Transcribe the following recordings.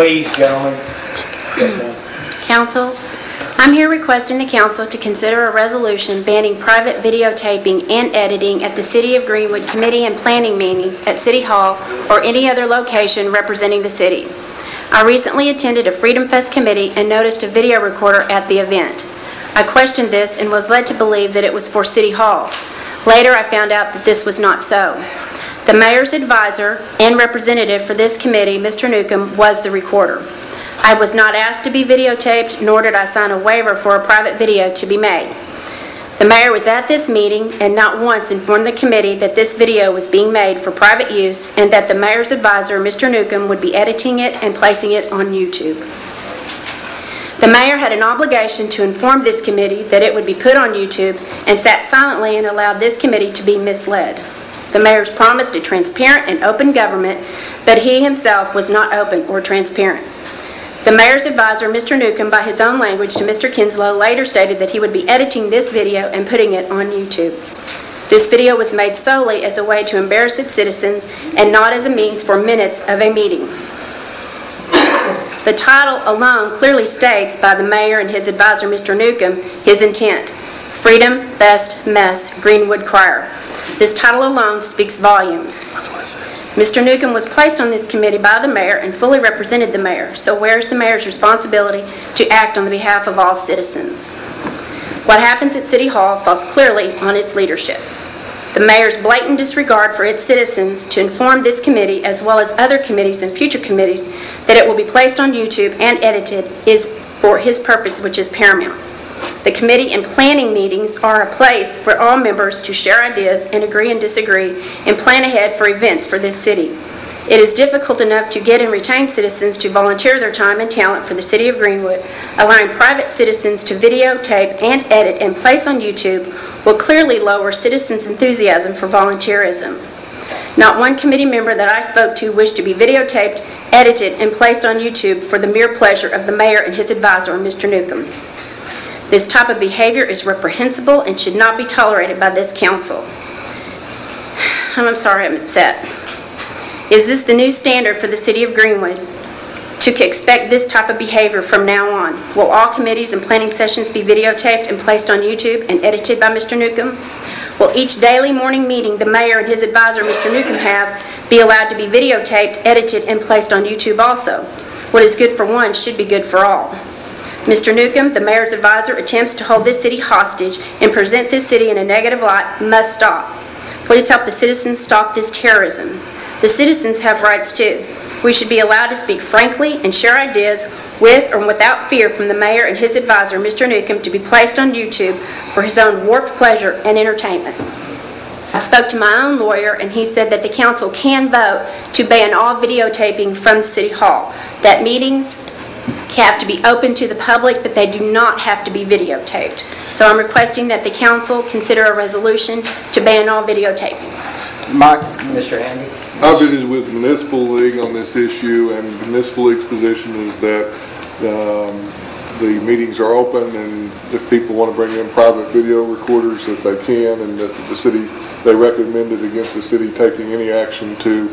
Please, gentlemen. Council, I'm here requesting the council to consider a resolution banning private videotaping and editing at the City of Greenwood Committee and Planning meetings at City Hall or any other location representing the city. I recently attended a Freedom Fest committee and noticed a video recorder at the event. I questioned this and was led to believe that it was for City Hall. Later, I found out that this was not so. The mayor's advisor and representative for this committee, Mr. Newcomb, was the recorder. I was not asked to be videotaped, nor did I sign a waiver for a private video to be made. The mayor was at this meeting and not once informed the committee that this video was being made for private use and that the mayor's advisor, Mr. Newcomb, would be editing it and placing it on YouTube. The mayor had an obligation to inform this committee that it would be put on YouTube and sat silently and allowed this committee to be misled. The mayor's promised a transparent and open government, but he himself was not open or transparent. The mayor's advisor, Mr. Newcomb, by his own language to Mr. Kinslow, later stated that he would be editing this video and putting it on YouTube. This video was made solely as a way to embarrass its citizens and not as a means for minutes of a meeting. The title alone clearly states by the mayor and his advisor, Mr. Newcomb, his intent: Freedom Fest Mess, Greenwood Crier. This title alone speaks volumes. Mr. Newcomb was placed on this committee by the mayor and fully represented the mayor, so where is the mayor's responsibility to act on the behalf of all citizens? What happens at City Hall falls clearly on its leadership. The mayor's blatant disregard for its citizens to inform this committee, as well as other committees and future committees, that it will be placed on YouTube and edited is for his purpose, which is paramount. The committee and planning meetings are a place for all members to share ideas and agree and disagree and plan ahead for events for this city. It is difficult enough to get and retain citizens to volunteer their time and talent for the City of Greenwood. Allowing private citizens to videotape and edit and place on YouTube will clearly lower citizens' enthusiasm for volunteerism. Not one committee member that I spoke to wished to be videotaped, edited, and placed on YouTube for the mere pleasure of the mayor and his advisor, Mr. Newcomb. This type of behavior is reprehensible and should not be tolerated by this council. I'm sorry, I'm upset. Is this the new standard for the City of Greenwood? To expect this type of behavior from now on? Will all committees and planning sessions be videotaped and placed on YouTube and edited by Mr. Newcomb? Will each daily morning meeting the mayor and his advisor, Mr. Newcomb, have be allowed to be videotaped, edited, and placed on YouTube also? What is good for one should be good for all. Mr. Newcomb, the mayor's advisor, attempts to hold this city hostage and present this city in a negative light must stop. Please help the citizens stop this terrorism. The citizens have rights too. We should be allowed to speak frankly and share ideas with or without fear from the mayor and his advisor, Mr. Newcomb, to be placed on YouTube for his own warped pleasure and entertainment. I spoke to my own lawyer and he said that the council can vote to ban all videotaping from the City Hall. That meetings have to be open to the public, but they do not have to be videotaped. So I'm requesting that the council consider a resolution to ban all videotaping. Mike, Mr. Andy. I visited with the Municipal League on this issue, and the Municipal League's position is that the meetings are open, and if people want to bring in private video recorders, that they can, and that the city, they recommended against the city taking any action to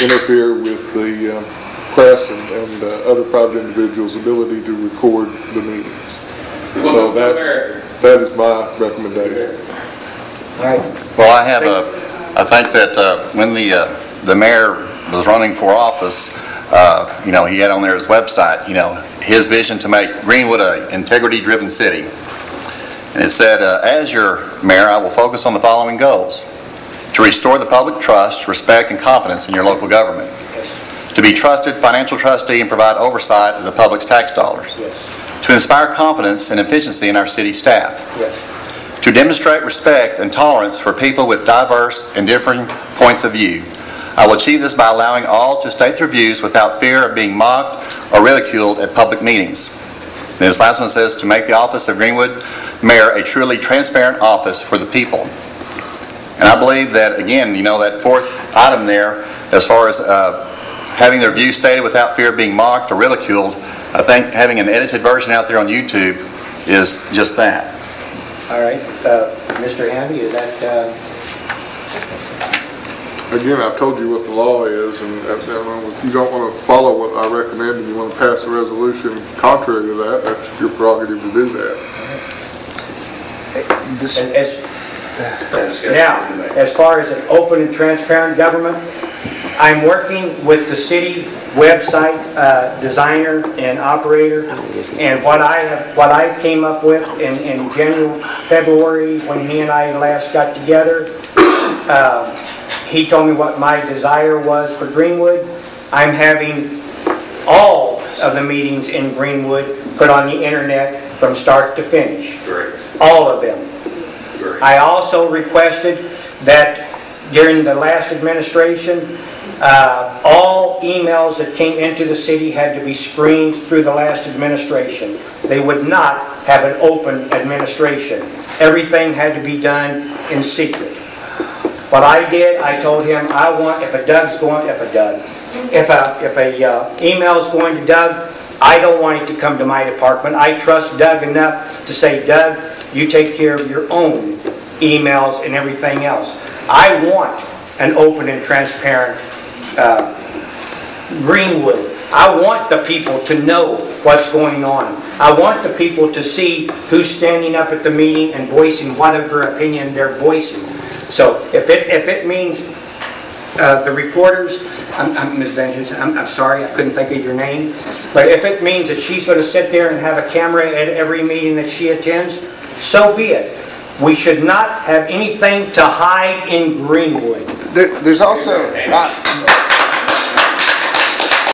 interfere with the press and other private individuals' ability to record the meetings. So that is my recommendation. All right. Well, I think that when the mayor was running for office, he had on there his website, his vision to make Greenwood an integrity-driven city. And it said, as your mayor, I will focus on the following goals: to restore the public trust, respect, and confidence in your local government; to be trusted financial trustee and provide oversight of the public's tax dollars; to inspire confidence and efficiency in our city staff; to demonstrate respect and tolerance for people with diverse and differing points of view. I will achieve this by allowing all to state their views without fear of being mocked or ridiculed at public meetings. And this last one says, to make the office of Greenwood Mayor a truly transparent office for the people. And I believe that, again, that fourth item there, as far as having their views stated without fear of being mocked or ridiculed, I think having an edited version out there on YouTube is just that. All right. Mr. Andy, is that... again, I've told you what the law is, and if you don't want to follow what I recommend and you want to pass a resolution contrary to that, that's your prerogative to do that. Now, as far as an open and transparent government, I'm working with the city website designer and operator, and what I came up with in January, February, when he and I last got together, he told me what my desire was for Greenwood. I'm having all of the meetings in Greenwood put on the internet from start to finish. Great. All of them. Great. I also requested that during the last administration, all emails that came into the city had to be screened through the last administration. They would not have an open administration. Everything had to be done in secret. What I did, I told him, I want, if a email's going to Doug, I don't want it to come to my department. I trust Doug enough to say, Doug, you take care of your own emails and everything else. I want an open and transparent Greenwood. I want the people to know what's going on. I want the people to see who's standing up at the meeting and voicing whatever opinion they're voicing. So if it means the reporters, Ms. Van Hoosen, I'm sorry, I couldn't think of your name, but if it means that she's going to sit there and have a camera at every meeting that she attends, so be it. We should not have anything to hide in Greenwood. There's also,